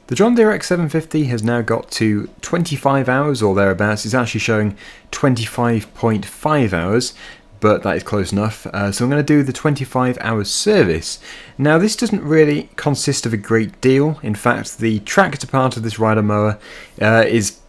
The John Deere X750 has now got to 25 hours or thereabouts. It's actually showing 25.5 hours, but that is close enough. So I'm going to do the 25 hours service. Now this doesn't really consist of a great deal. In fact, the tractor part of this rider mower is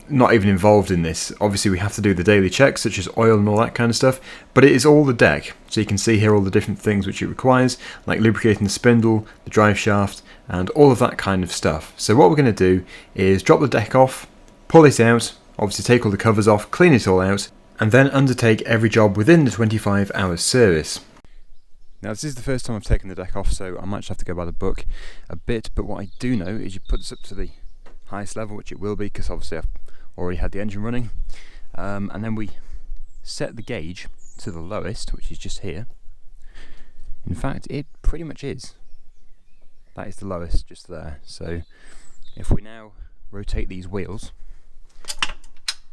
not even involved in this. Obviously we have to do the daily checks such as oil and all that kind of stuff, but it is all the deck. So you can see here all the different things which it requires, like lubricating the spindle, the drive shaft, and all of that kind of stuff. So what we're going to do is drop the deck off, pull it out, obviously take all the covers off, clean it all out, and then undertake every job within the 25 hours service. Now this is the first time I've taken the deck off, so I might just have to go by the book a bit, but what I do know is you put this up to the highest level, which it will be because obviously I've already had the engine running, and then we set the gauge to the lowest, which is just here. In fact, it pretty much is. That is the lowest just there. So if we now rotate these wheels,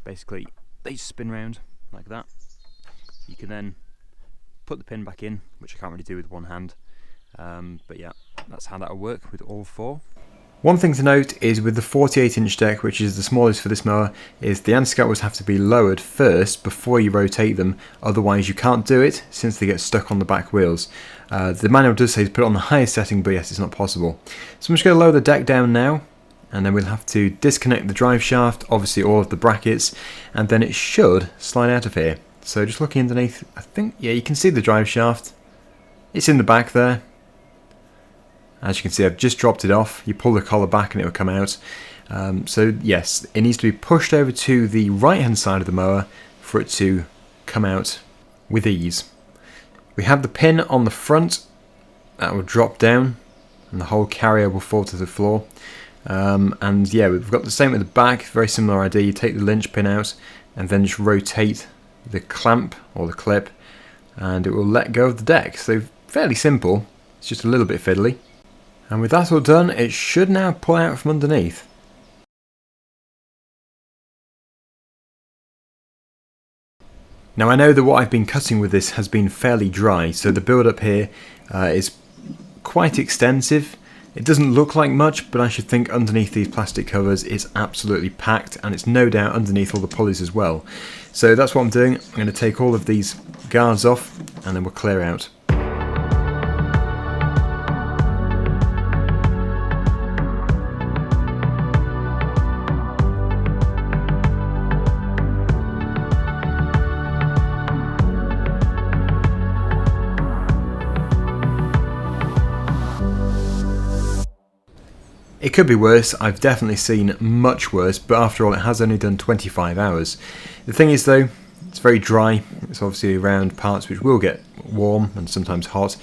basically they spin round like that. You can then put the pin back in, which I can't really do with one hand, but yeah, that's how that'll work with all four. One thing to note is with the 48-inch deck, which is the smallest for this mower, is the anti-scout have to be lowered first before you rotate them, otherwise you can't do it since they get stuck on the back wheels. The manual does say to put it on the highest setting, but yes, it's not possible. So I'm just going to lower the deck down now, and then we'll have to disconnect the drive shaft, obviously all of the brackets, and then it should slide out of here. So just looking underneath, I think, yeah, you can see the drive shaft. It's in the back there. As you can see, I've just dropped it off. You pull the collar back and it will come out. So yes, it needs to be pushed over to the right hand side of the mower for it to come out with ease. We have the pin on the front that will drop down and the whole carrier will fall to the floor. And yeah, we've got the same at the back, very similar idea. You take the linch pin out and then just rotate the clamp or the clip and it will let go of the deck. So fairly simple, it's just a little bit fiddly. And with that all done, it should now pull out from underneath. Now I know that what I've been cutting with this has been fairly dry, so the build up here is quite extensive. It doesn't look like much, but I should think underneath these plastic covers it's absolutely packed, and it's no doubt underneath all the pulleys as well. So that's what I'm doing. I'm going to take all of these guards off and then we'll clear out. It could be worse. I've definitely seen much worse, but after all it has only done 25 hours. The thing is though, it's very dry. It's obviously around parts which will get warm and sometimes hot.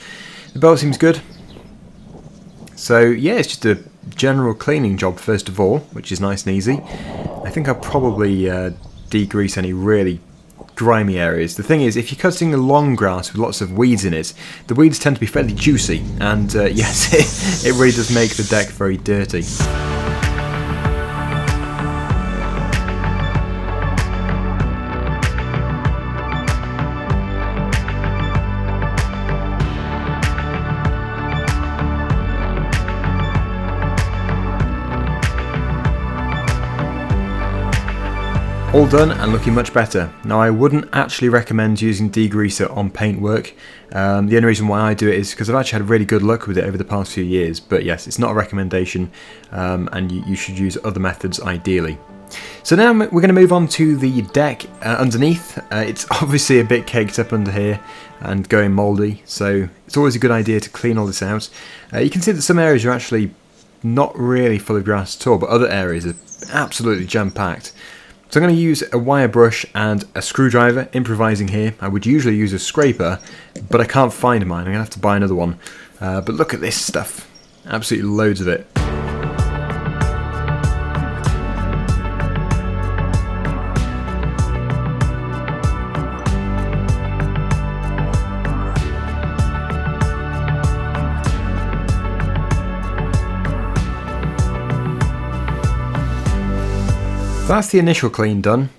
The belt seems good. So yeah, it's just a general cleaning job first of all, which is nice and easy. I think I'll probably degrease any really grimy areas. The thing is, if you're cutting the long grass with lots of weeds in it, the weeds tend to be fairly juicy, and yes, it really does make the deck very dirty. All done and looking much better. Now I wouldn't actually recommend using degreaser on paintwork. The only reason why I do it is because I've actually had really good luck with it over the past few years, but yes, it's not a recommendation, and you should use other methods ideally. So now we're going to move on to the deck underneath. It's obviously a bit caked up under here and going mouldy, so it's always a good idea to clean all this out. You can see that some areas are actually not really full of grass at all, but other areas are absolutely jam-packed. So I'm going to use a wire brush and a screwdriver, improvising here. I would usually use a scraper, but I can't find mine. I'm going to have to buy another one. But look at this stuff. Absolutely loads of it. That's the initial clean done,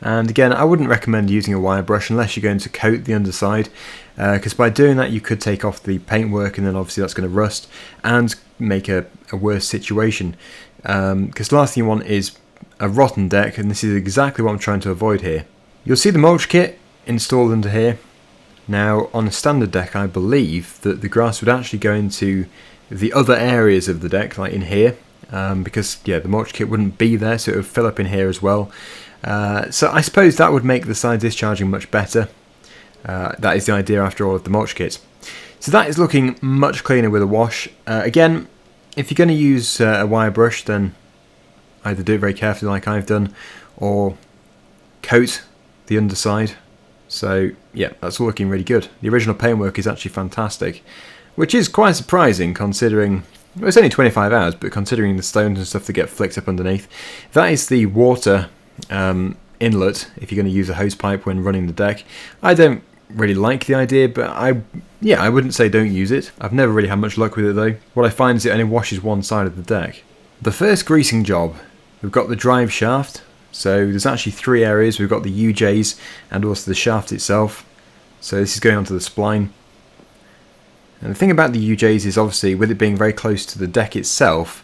and again I wouldn't recommend using a wire brush unless you're going to coat the underside, because by doing that you could take off the paintwork and then obviously that's going to rust and make a a worse situation, because the last thing you want is a rotten deck, and this is exactly what I'm trying to avoid here. You'll see the mulch kit installed under here. Now on a standard deck I believe that the grass would actually go into the other areas of the deck, like in here, because yeah, the mulch kit wouldn't be there, so it would fill up in here as well. So I suppose that would make the side discharging much better. That is the idea after all of the mulch kits. So that is looking much cleaner with a wash. Again, if you're going to use a wire brush, then either do it very carefully like I've done, or coat the underside. So yeah, that's all looking really good. The original paintwork is actually fantastic, which is quite surprising considering, well, it's only 25 hours, but considering the stones and stuff that get flicked up underneath. That is the water inlet if you're going to use a hose pipe when running the deck. I don't really like the idea, but I wouldn't say don't use it. I've never really had much luck with it though. What I find is it only washes one side of the deck. The first greasing job, we've got the drive shaft. So there's actually three areas. We've got the UJs and also the shaft itself. So this is going onto the spline. And the thing about the UJs is obviously with it being very close to the deck itself,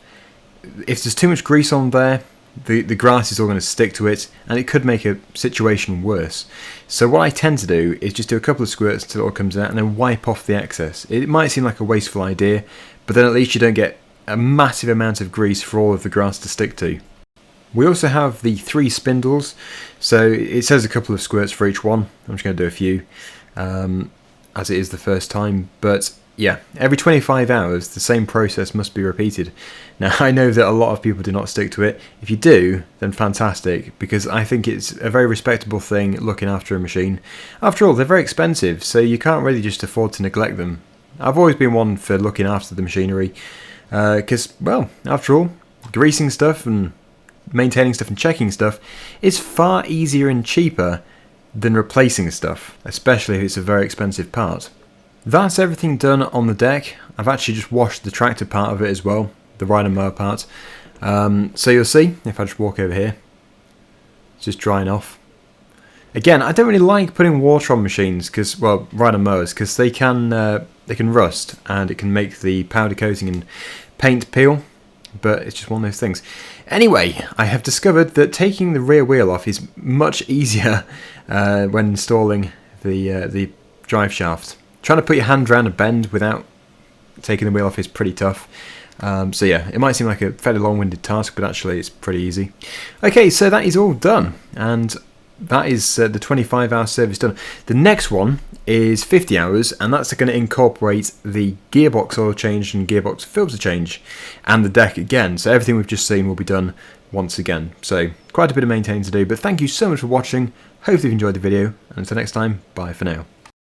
if there's too much grease on there, the grass is all going to stick to it, and it could make a situation worse. So what I tend to do is just do a couple of squirts until it all comes out and then wipe off the excess. It might seem like a wasteful idea, but then at least you don't get a massive amount of grease for all of the grass to stick to. We also have the 3 spindles, so it says a couple of squirts for each one. I'm just going to do a few, as it is the first time, but yeah, every 25 hours the same process must be repeated. Now I know that a lot of people do not stick to it. If you do, then fantastic, because I think it's a very respectable thing looking after a machine. After all, they're very expensive, so you can't really just afford to neglect them. I've always been one for looking after the machinery, because, well, after all, greasing stuff and maintaining stuff and checking stuff is far easier and cheaper than replacing stuff, especially if it's a very expensive part. That's everything done on the deck. I've actually just washed the tractor part of it as well, the rider mower part. So you'll see, if I just walk over here, it's just drying off. Again, I don't really like putting water on machines, because, well, rider mowers, because they can rust, and it can make the powder coating and paint peel, but it's just one of those things. Anyway, I have discovered that taking the rear wheel off is much easier when installing the drive shaft. Trying to put your hand around a bend without taking the wheel off is pretty tough. So yeah, it might seem like a fairly long-winded task, but actually it's pretty easy. Okay, so that is all done, and that is the 25-hour service done. The next one is 50 hours, and that's going to incorporate the gearbox oil change and gearbox filter change, and the deck again. So everything we've just seen will be done once again. So quite a bit of maintaining to do, but thank you so much for watching. Hopefully you've enjoyed the video, and until next time, bye for now.